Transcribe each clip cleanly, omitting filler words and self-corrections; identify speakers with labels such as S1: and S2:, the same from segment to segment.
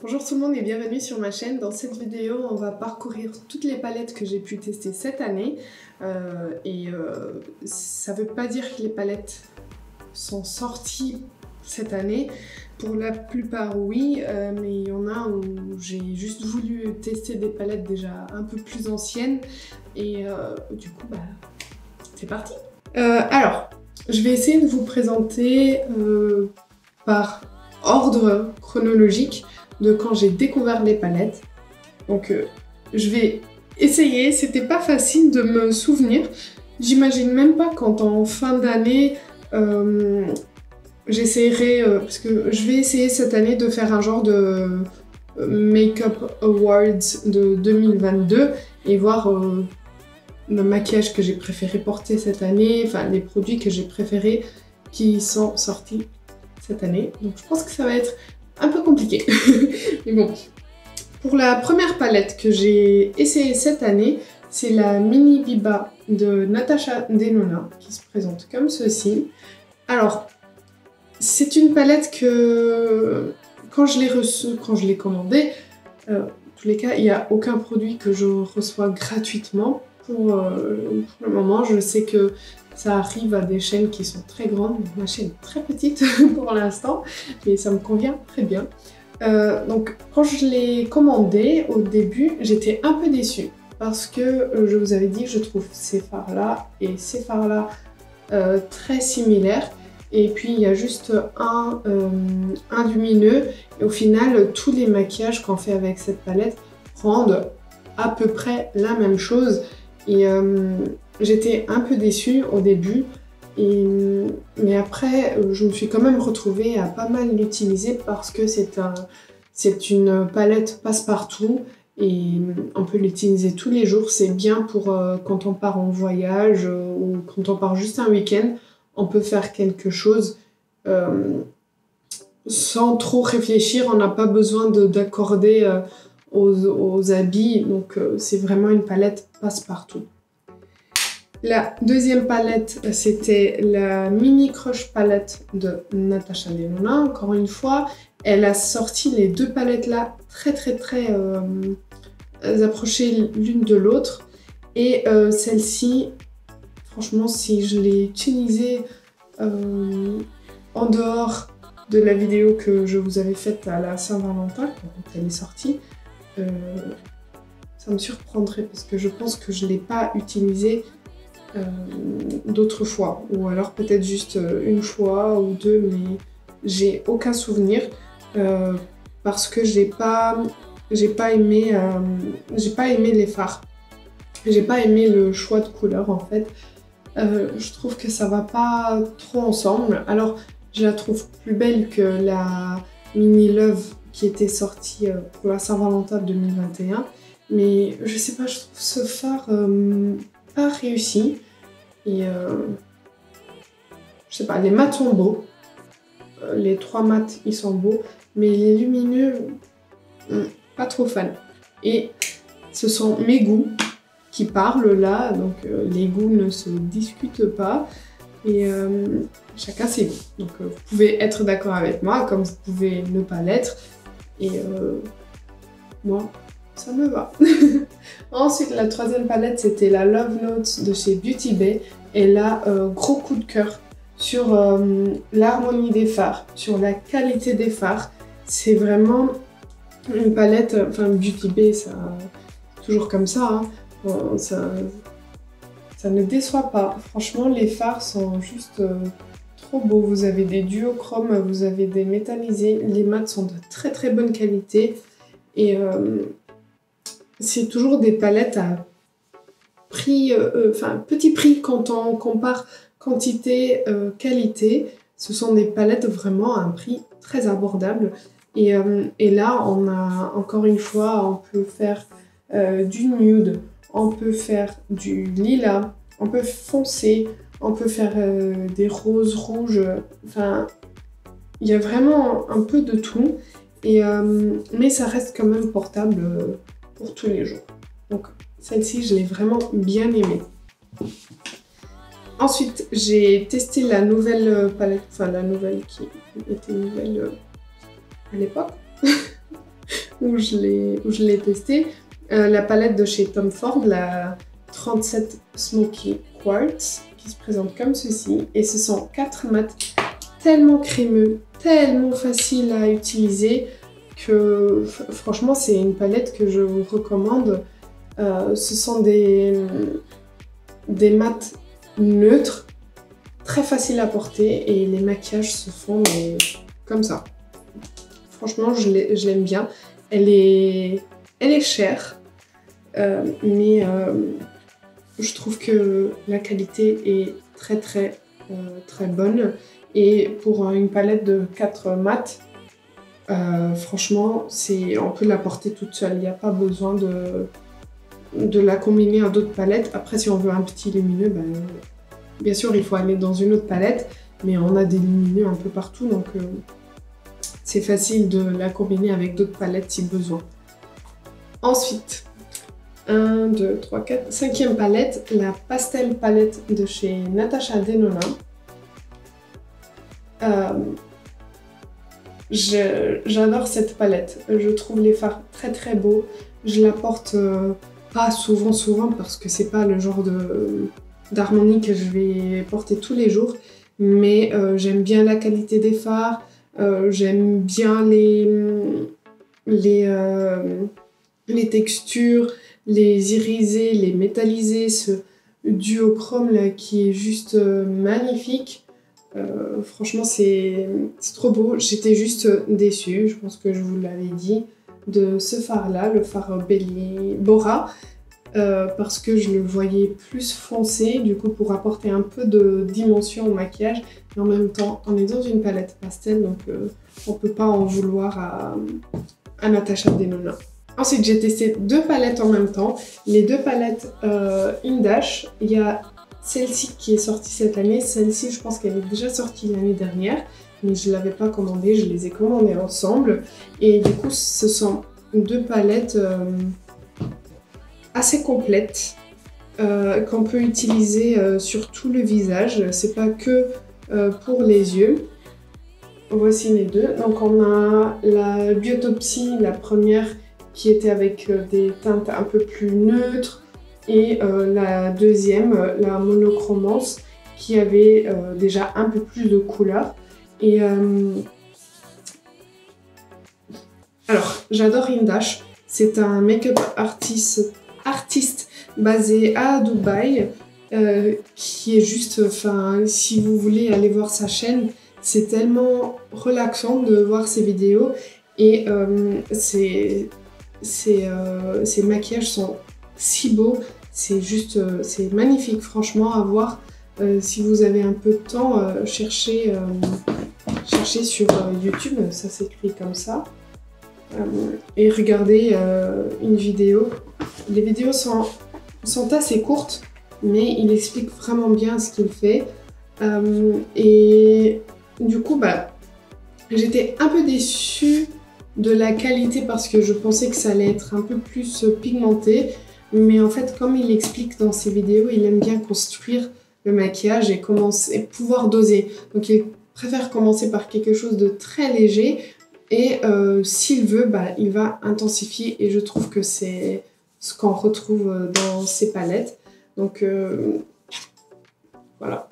S1: Bonjour tout le monde et bienvenue sur ma chaîne. Dans cette vidéo, on va parcourir toutes les palettes que j'ai pu tester cette année. Ça veut pas dire que les palettes sont sorties cette année. Pour la plupart, oui, mais il y en a où j'ai juste voulu tester des palettes déjà un peu plus anciennes. Et du coup, c'est parti. Alors, je vais essayer de vous présenter par ordre chronologique de quand j'ai découvert les palettes. Donc je vais essayer, c'était pas facile de me souvenir. J'imagine même pas quand en fin d'année j'essaierai, parce que je vais essayer cette année de faire un genre de Make-up Awards de 2022 et voir le maquillage que j'ai préféré porter cette année, enfin les produits que j'ai préférés qui sont sortis cette année. Donc je pense que ça va être un peu compliqué. Mais bon, pour la première palette que j'ai essayée cette année, c'est la Mini Biba de Natasha Denona qui se présente comme ceci. Alors, c'est une palette que quand je l'ai reçue, quand je l'ai commandée, en tous les cas, il n'y a aucun produit que je reçois gratuitement. Pour le moment, je sais que ça arrive à des chaînes qui sont très grandes. Ma chaîne est très petite pour l'instant, mais ça me convient très bien. Donc quand je l'ai commandé au début, j'étais un peu déçue parce que je vous avais dit que je trouve ces fards-là et ces fards-là très similaires. Et puis il y a juste un lumineux. Et au final, tous les maquillages qu'on fait avec cette palette rendent à peu près la même chose. Et j'étais un peu déçue au début, mais après je me suis quand même retrouvée à pas mal l'utiliser parce que c'est une palette passe-partout et on peut l'utiliser tous les jours. C'est bien pour quand on part en voyage ou quand on part juste un week-end, on peut faire quelque chose sans trop réfléchir, on n'a pas besoin d'accorder aux habits, donc c'est vraiment une palette passe-partout. La deuxième palette, c'était la Mini Crush palette de Natasha Denona. Encore une fois, elle a sorti les deux palettes là très approchées l'une de l'autre. Et celle-ci, franchement, si je l'ai utilisée en dehors de la vidéo que je vous avais faite à la Saint-Valentin, quand elle est sortie, ça me surprendrait parce que je pense que je ne l'ai pas utilisée d'autres fois, ou alors peut-être juste une fois ou deux, mais j'ai aucun souvenir parce que j'ai pas aimé les fards, j'ai pas aimé le choix de couleur en fait. Je trouve que ça va pas trop ensemble. Alors je la trouve plus belle que la Mini Love qui était sortie pour la Saint-Valentin 2021, mais je sais pas, je trouve ce fard pas réussi. Et je sais pas, les mats sont beaux, les trois mats ils sont beaux, mais les lumineux, pas trop fan. Et ce sont mes goûts qui parlent là, donc les goûts ne se discutent pas, et chacun ses goûts. Donc vous pouvez être d'accord avec moi, comme vous pouvez ne pas l'être, et moi, ça me va. Ensuite, la troisième palette, c'était la Love Notes de chez Beauty Bay. Et là, gros coup de cœur sur l'harmonie des fards, sur la qualité des fards. C'est vraiment une palette, enfin Beauty Bay, ça toujours comme ça, hein. Ça ne déçoit pas. Franchement, les fards sont juste trop beaux. Vous avez des duochromes, vous avez des métallisés. Les mats sont de très bonne qualité. Et c'est toujours des palettes à prix, petit prix quand on compare quantité, qualité. Ce sont des palettes vraiment à un prix très abordable. Et là, on a encore une fois, on peut faire du nude, on peut faire du lilas, on peut foncer, on peut faire des roses rouges. Enfin, il y a vraiment un peu de tout. Mais ça reste quand même portable pour tous les jours. Donc celle-ci, je l'ai vraiment bien aimée. Ensuite, j'ai testé la nouvelle palette, enfin la nouvelle qui était nouvelle à l'époque. où je l'ai testé. La palette de chez Tom Ford, la 37 Smoky Quartz, qui se présente comme ceci. Et ce sont 4 mats tellement crémeux, tellement faciles à utiliser que franchement c'est une palette que je vous recommande. Ce sont des mats neutres, très faciles à porter et les maquillages se font comme ça. Franchement je l'aime bien. Elle est chère, mais je trouve que la qualité est très bonne. Et pour une palette de 4 mats, franchement, on peut la porter toute seule. Il n'y a pas besoin de la combiner à d'autres palettes. Après, si on veut un petit lumineux, bien sûr, il faut aller dans une autre palette. Mais on a des lumineux un peu partout, donc c'est facile de la combiner avec d'autres palettes si besoin. Ensuite, 1, 2, 3, 4, 5e palette, la Pastel palette de chez Natasha Denona. J'adore cette palette, je trouve les fards très beaux. Je la porte pas souvent parce que c'est pas le genre d'harmonie que je vais porter tous les jours, mais j'aime bien la qualité des fards, j'aime bien les textures, les irisés, les métallisés, ce duochrome là qui est juste magnifique. Franchement c'est trop beau, j'étais juste déçue, je pense que je vous l'avais dit, de ce fard là, le fard Belly Bora, parce que je le voyais plus foncé, du coup pour apporter un peu de dimension au maquillage, et en même temps on est dans une palette pastel, donc on peut pas en vouloir à Natasha Denona. Ensuite j'ai testé 2 palettes en même temps, les 2 palettes Indash. Il y a celle-ci qui est sortie cette année, celle-ci je pense qu'elle est déjà sortie l'année dernière, mais je ne l'avais pas commandée, je les ai commandées ensemble. Et du coup ce sont 2 palettes assez complètes qu'on peut utiliser sur tout le visage, c'est pas que pour les yeux. Voici les 2, donc on a la Biotopsie, la première qui était avec des teintes un peu plus neutres, et la deuxième, la Monochromance, qui avait déjà un peu plus de couleurs. Et alors, j'adore Indash, c'est un make-up artiste basé à Dubaï, qui est juste, enfin, si vous voulez aller voir sa chaîne, c'est tellement relaxant de voir ses vidéos, et ses maquillages sont si beaux, c'est juste, c'est magnifique franchement à voir. Si vous avez un peu de temps, cherchez sur YouTube, ça s'écrit comme ça, et regardez une vidéo. Les vidéos sont assez courtes, mais il explique vraiment bien ce qu'il fait, et du coup j'étais un peu déçue de la qualité parce que je pensais que ça allait être un peu plus pigmenté, mais en fait comme il explique dans ses vidéos, il aime bien construire le maquillage et pouvoir doser, donc il préfère commencer par quelque chose de très léger, et s'il veut, il va intensifier, et je trouve que c'est ce qu'on retrouve dans ses palettes. Donc voilà,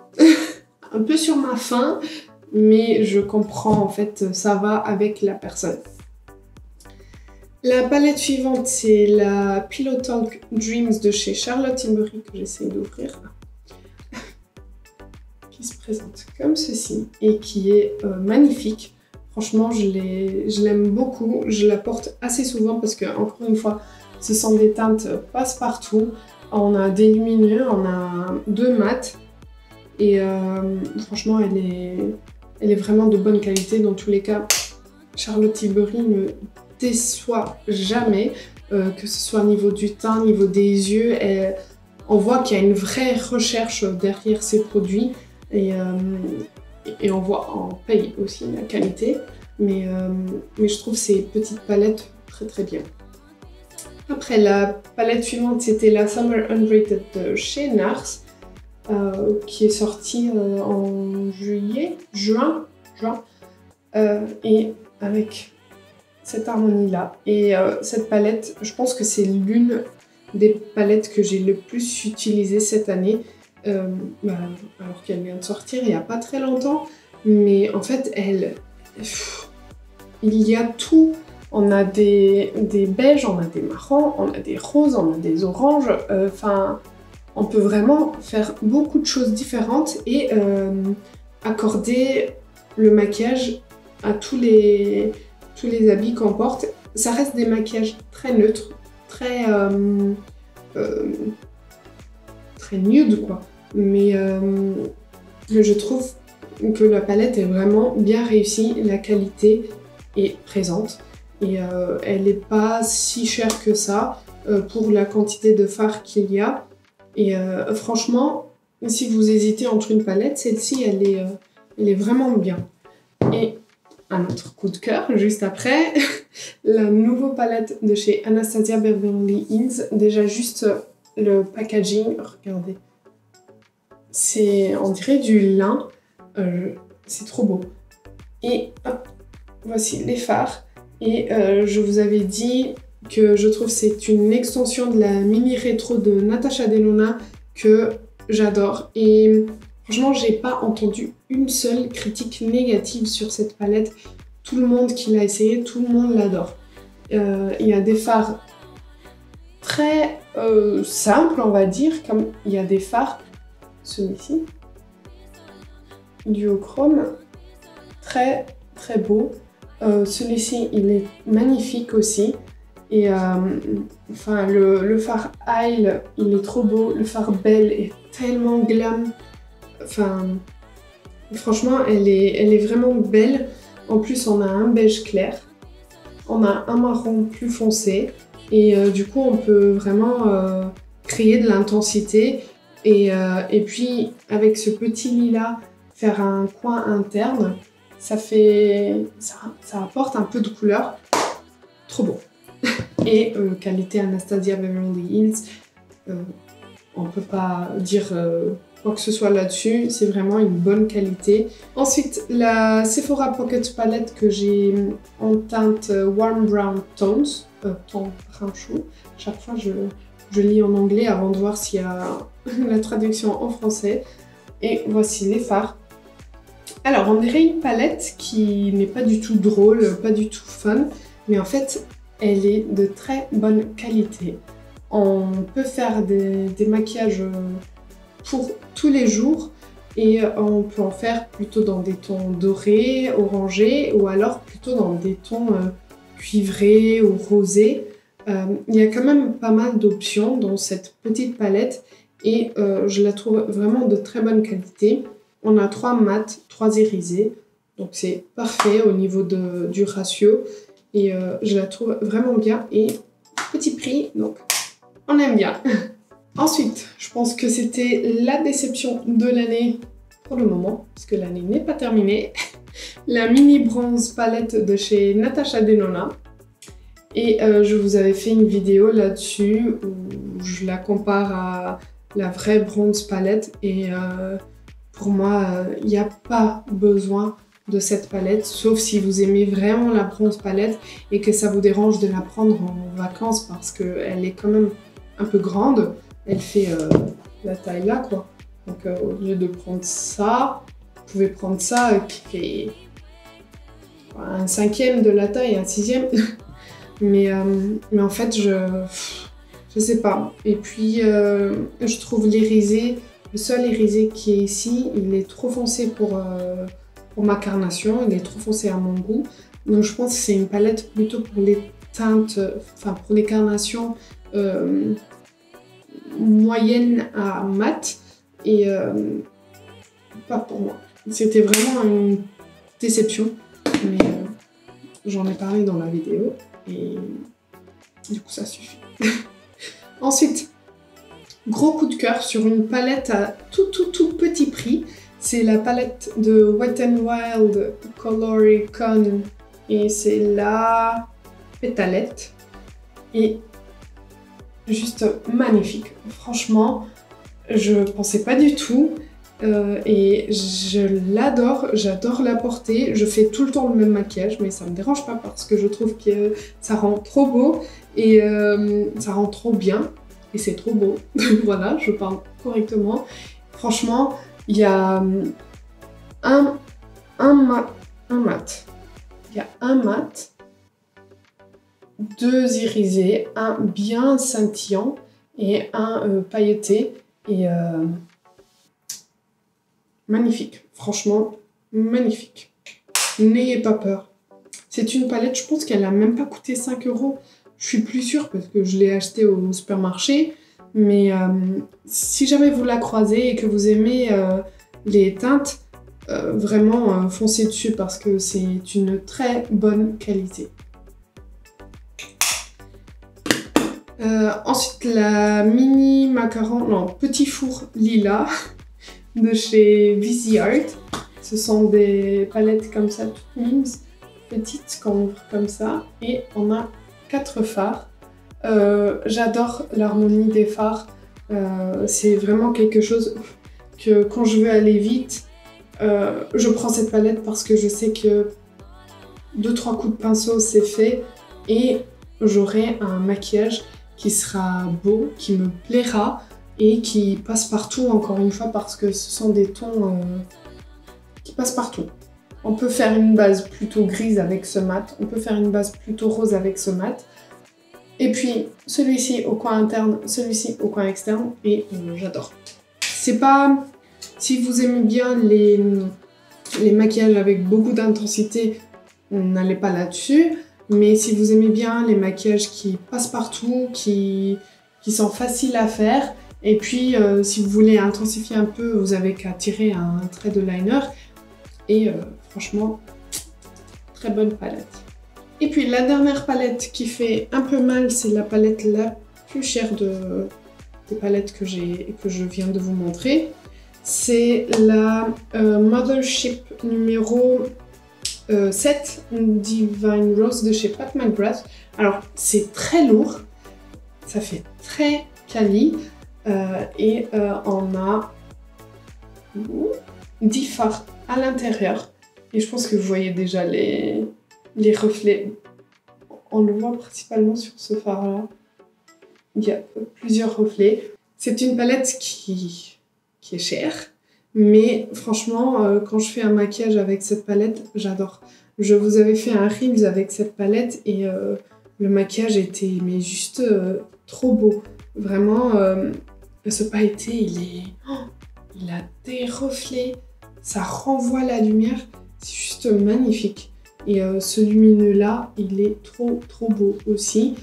S1: un peu sur ma faim, mais je comprends, en fait, ça va avec la personne. La palette suivante, c'est la Pillow Talk Dreams de chez Charlotte Tilbury, que j'essaie d'ouvrir, qui se présente comme ceci et qui est magnifique. Franchement, je l'aime beaucoup, je la porte assez souvent parce que, encore une fois, ce sont des teintes passe-partout. On a des lumineux, on a 2 mats, et franchement, elle est vraiment de bonne qualité. Dans tous les cas, Charlotte Tilbury ne déçoit jamais, que ce soit au niveau du teint, au niveau des yeux. On voit qu'il y a une vraie recherche derrière ces produits, et on voit, on paye aussi la qualité, mais je trouve ces petites palettes très bien. Après, la palette suivante, c'était la Summer Unrated de chez NARS, qui est sortie en juin, et avec cette harmonie-là. Et cette palette, je pense que c'est l'une des palettes que j'ai le plus utilisées cette année. Alors qu'elle vient de sortir il n'y a pas très longtemps. Mais en fait, il y a tout. On a des beiges, on a des marrons, on a des roses, on a des oranges. On peut vraiment faire beaucoup de choses différentes et accorder le maquillage à tous les habits qu'on porte. Ça reste des maquillages très neutres, très nude quoi. Mais je trouve que la palette est vraiment bien réussie, la qualité est présente et elle n'est pas si chère que ça pour la quantité de fard qu'il y a. Et franchement, si vous hésitez entre une palette, celle-ci elle est vraiment bien. Et un autre coup de cœur juste après, la nouvelle palette de chez Anastasia Beverly Hills. Déjà juste le packaging, regardez. On dirait du lin, c'est trop beau. Et hop, voici les fards. Et je vous avais dit que je trouve que c'est une extension de la mini rétro de Natasha Denona que j'adore. Et franchement, j'ai pas entendu une seule critique négative sur cette palette. Tout le monde qui l'a essayé, tout le monde l'adore. Il y a des fards très simples, on va dire, comme il y a des fards, celui-ci, duochrome, très très beau. Celui-ci, il est magnifique aussi. Et le fard Isle, il est trop beau. Le fard Belle est tellement glam. Franchement, elle est vraiment belle. En plus, on a un beige clair. On a un marron plus foncé. Et du coup, on peut vraiment créer de l'intensité. Et puis, avec ce petit lilas, faire un coin interne, ça apporte un peu de couleur. Trop beau. Et qualité Anastasia Beverly Hills, on peut pas dire quoi que ce soit là-dessus, c'est vraiment une bonne qualité. Ensuite, la Sephora Pocket Palette que j'ai en teinte Warm Brown Tones, ton brun chou. Chaque fois je lis en anglais avant de voir s'il y a la traduction en français. Et voici les fards. Alors on dirait une palette qui n'est pas du tout drôle, pas du tout fun, mais en fait elle est de très bonne qualité. On peut faire des maquillages pour tous les jours et on peut en faire plutôt dans des tons dorés, orangés ou alors plutôt dans des tons cuivrés ou rosés. Il y a quand même pas mal d'options dans cette petite palette et je la trouve vraiment de très bonne qualité. On a 3 mats, 3 irisés, donc c'est parfait au niveau du ratio et je la trouve vraiment bien et petit prix, donc on aime bien. Ensuite, je pense que c'était la déception de l'année pour le moment, parce que l'année n'est pas terminée. La mini bronze palette de chez Natasha Denona. Et je vous avais fait une vidéo là-dessus où je la compare à la vraie bronze palette et pour moi, il n'y a pas besoin de cette palette, sauf si vous aimez vraiment la bronze palette et que ça vous dérange de la prendre en vacances parce qu'elle est quand même un peu grande. Elle fait la taille là, quoi. Donc au lieu de prendre ça, vous pouvez prendre ça qui fait un 5e de la taille, un 6e. mais en fait, je sais pas. Et puis, je trouve l'irisé, le seul irisé qui est ici, il est trop foncé pour ma carnation, il est trop foncé à mon goût. Donc je pense que c'est une palette plutôt pour les teintes, enfin pour les carnations moyennes à mat et pas pour moi. C'était vraiment une déception, mais j'en ai parlé dans la vidéo et du coup ça suffit. Ensuite, gros coup de cœur sur une palette à tout petit prix. C'est la palette de Wet n Wild Coloricon et c'est la pétalette. Et juste magnifique. Franchement, je pensais pas du tout. et je l'adore, j'adore la porter. Je fais tout le temps le même maquillage, mais ça me dérange pas parce que je trouve que ça rend trop beau et ça rend trop bien. Et c'est trop beau. Voilà, je parle correctement. Franchement, il y a un mat. Il y a un mat, deux irisés, un bien scintillant et un pailleté. Et magnifique. Franchement, magnifique. N'ayez pas peur. C'est une palette, je pense qu'elle a même pas coûté 5 €. Je suis plus sûre parce que je l'ai achetée au supermarché. Mais si jamais vous la croisez et que vous aimez les teintes, vraiment foncez dessus parce que c'est une très bonne qualité. Ensuite, la mini macaron, non, petit four lilas de chez Vizy Art. Ce sont des palettes comme ça, toutes mimes, petites qu'on ouvre comme ça. Et on a 4 fards. J'adore l'harmonie des fards. C'est vraiment quelque chose que quand je veux aller vite, je prends cette palette parce que je sais que 2-3 coups de pinceau c'est fait et j'aurai un maquillage qui sera beau, qui me plaira et qui passe partout encore une fois parce que ce sont des tons qui passent partout. On peut faire une base plutôt grise avec ce mat, on peut faire une base plutôt rose avec ce mat. Et puis celui-ci au coin interne, celui-ci au coin externe et j'adore. C'est pas... Si vous aimez bien les maquillages avec beaucoup d'intensité, n'allez pas là-dessus. Mais si vous aimez bien les maquillages qui passent partout, qui sont faciles à faire, et puis si vous voulez intensifier un peu, vous avez qu'à tirer un trait de liner. Et franchement, très bonne palette. Et puis la dernière palette qui fait un peu mal, c'est la palette la plus chère des palettes que je viens de vous montrer. C'est la Mothership numéro 7 Divine Rose de chez Pat McGrath. Alors c'est très lourd, ça fait très quali et on a 10 fards à l'intérieur et je pense que vous voyez déjà les reflets. On le voit principalement sur ce fard là. Il y a plusieurs reflets. C'est une palette qui est chère. Mais franchement, quand je fais un maquillage avec cette palette, j'adore. Je vous avais fait un Reels avec cette palette et le maquillage était mais juste trop beau. Vraiment, ce pailleté, il a des reflets, ça renvoie la lumière, c'est juste magnifique. Et ce lumineux là, il est trop beau aussi.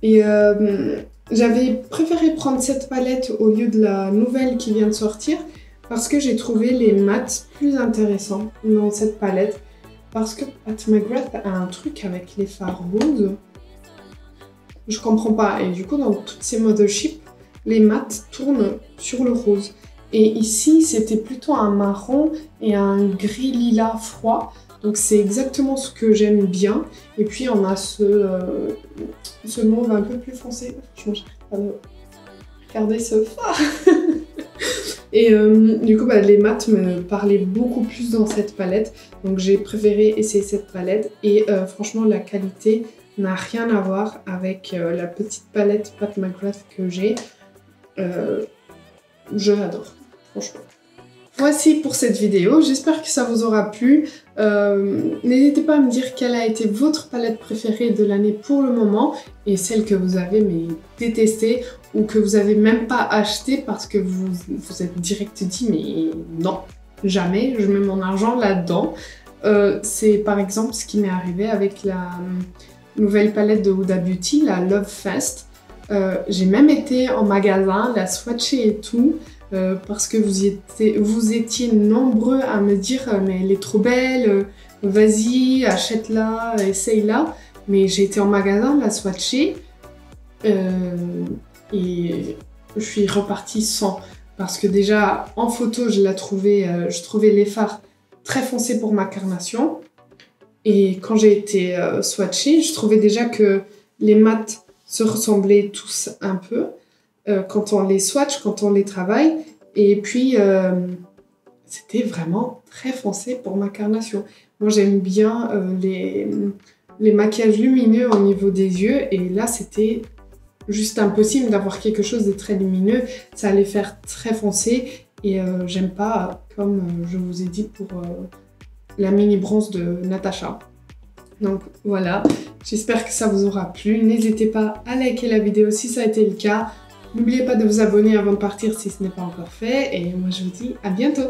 S1: Et j'avais préféré prendre cette palette au lieu de la nouvelle qui vient de sortir. Parce que j'ai trouvé les mats plus intéressants dans cette palette. Parce que Pat McGrath a un truc avec les fards roses. Je comprends pas. Et du coup, dans toutes ces Mothership, les mats tournent sur le rose. Et ici, c'était plutôt un marron et un gris lilas froid. Donc c'est exactement ce que j'aime bien. Et puis on a ce mauve un peu plus foncé. Franchement, j'arrête pas de regarder ce fard. Et du coup, les mats me parlaient beaucoup plus dans cette palette. Donc j'ai préféré essayer cette palette. Et franchement, la qualité n'a rien à voir avec la petite palette Pat McGrath que j'ai. Je l'adore, franchement. Voici pour cette vidéo, j'espère que ça vous aura plu. N'hésitez pas à me dire quelle a été votre palette préférée de l'année pour le moment et celle que vous avez détestée ou que vous avez même pas achetée parce que vous êtes direct dit mais non, jamais, je mets mon argent là-dedans. C'est par exemple ce qui m'est arrivé avec la nouvelle palette de Huda Beauty, la Love Fest. J'ai même été en magasin, la swatcher et tout. Parce que vous étiez nombreux à me dire mais elle est trop belle, vas-y, achète-la, essaye-la. Mais j'ai été en magasin la swatcher et je suis repartie sans. Parce que déjà en photo je trouvais les fards très foncés pour ma carnation. Et quand j'ai été swatcher, je trouvais déjà que les mats se ressemblaient tous un peu. Quand on les swatch, quand on les travaille. Et puis, c'était vraiment très foncé pour ma carnation. Moi, j'aime bien les maquillages lumineux au niveau des yeux, et là, c'était juste impossible d'avoir quelque chose de très lumineux. Ça allait faire très foncé, et j'aime pas, comme je vous ai dit pour la mini bronze de Natasha. Donc voilà, j'espère que ça vous aura plu. N'hésitez pas à liker la vidéo si ça a été le cas. N'oubliez pas de vous abonner avant de partir si ce n'est pas encore fait. Et moi je vous dis à bientôt.